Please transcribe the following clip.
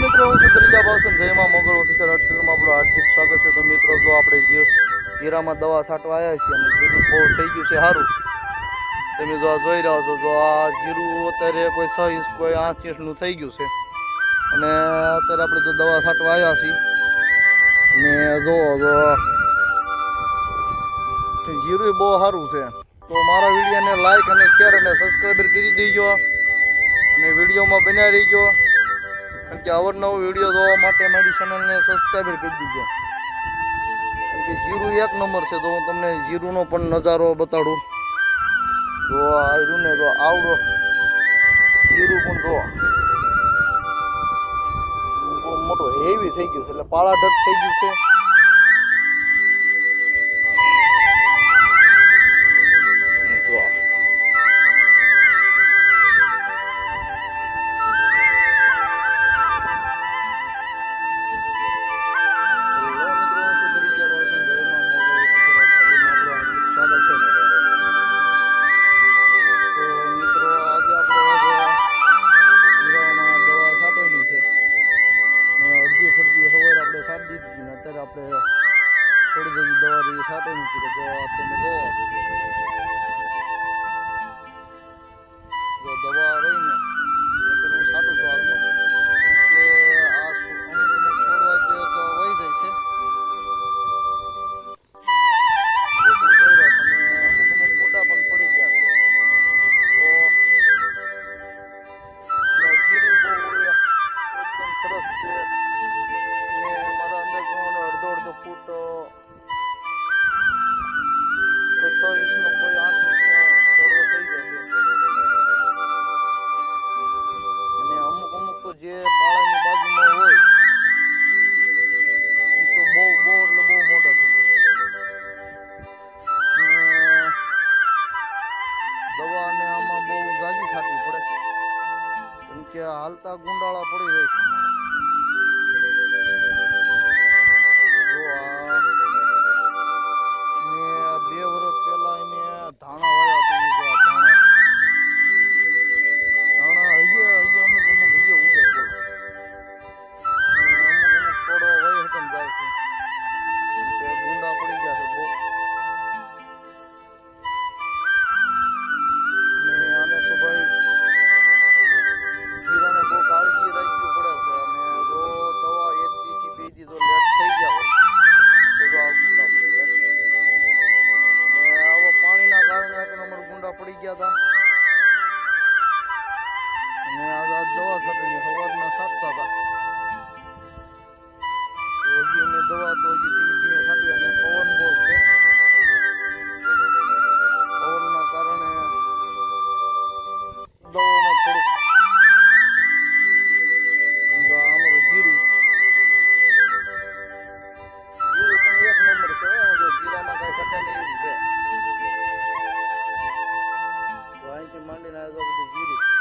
મિત્રો, હું છું ત્રીજા ભાવસન જયમાં મોગલ ઓફિસર અર્થમાં આપણું હાર્દિક સ્વાગત છે. તો મિત્રો, જો આપણે જીરામાં દવા છાંટવા આવ્યા છીએ અને જીરું બહુ થઈ ગયું છે સારું. તમે જો આ જોઈ રહ્યા છો, જો આ જીરું અત્યારે કોઈ 6 ઇંચ કોઈ 8 ઇંચનું થઈ ગયું છે. અને અત્યારે આપણે જો દવા છાંટવા આવ્યા છીએ અને જીરું બહુ સારું છે. તો મારા વિડીયોને લાઈક અને શેર અને સબસ્ક્રાઈબર કરી દેજો અને વિડીયોમાં બન્યા રહીજો. કારણ કે અવનવો વિડીયો જોવા માટે મારી ચેનલને સબસ્ક્રાઈબર કરી દીજો. કારણ કે જીરું એક નંબર છે. તો હું તમને જીરુંનો પણ નજારો બતાડું. તો આ રહ્યું ને, તો આવડો જીરું પણ જો બહુ મોટો હેવી થઈ ગયું છે, એટલે પાળાઢક થઈ ગયું છે. જો અડધી ફડધી હવાર આપણે છાંટી દીધી ને અત્યારે આપણે થોડી જગ્યાએ દવા રહી છાંટવી નથી. તો તમે જો દવા રહી ને અત્યારે હું છાંટું છું હાલમાં. કે આ અમુક છોડવા જે તો વહી જાય છે. જો તમે જોઈ રહ્યો છો, અને અમુક ગુંડા પણ પડી ગયા છે. તો જીરું બહુ એકદમ સરસ છે. અને મારા અંદાજ પ્રમાણે અડધો ફૂટ કોઈ 6 ઇંચનો કોઈ 8 ઇંચનો છોડવો થઈ ગયો છે. અને અમુક તો જે પાળાની બાજુમાં હોય એ તો બહુ એટલે બહુ મોટા થઈ ગયા. અને દવા ને આમાં બહુ ઝાઝી છાંટવી પડે, કેમ કે હાલતા ગુંડાળા પડી જાય છે. જો આ મેં 2 વર્ષ પહેલા મેં ધાણા વાવ્યા હતા. એ જો આ ધાણા હજી અમુક હજી ઉગે છે. બોલો, ને અમુક છોડવા વહી હતા ને જાય છે, કેમ કે ગુંડા પડી ગયા છે બહુ. અને આને તો ભાઈ જીરાને બહુ કાળજી રાખવી પડે છે. અને જો દવા 1 દી થી 2 દી તો લેટ થઈ ગયા હોય તો આ ગુંડા પડી જાય. અને આવા પાણીના કારણે અત્યારે અમારા ગુંડા પડી ગયા હતા. અને આ દવા છાંટવાની સવારના છાંટતા હતા. તો હજી અમે દવા તો હજી ધીમે ધીમે છાંટવી. અને પવન બહુ છે. પવનના કારણે દવામાં થોડુંક જો અમારું જીરું પણ એક નંબર છે. જો જીરામાં કાંઈ ઘટે નહીં એવું છે. તો અહીંથી માંડીને આ બધું જીરું જ છે.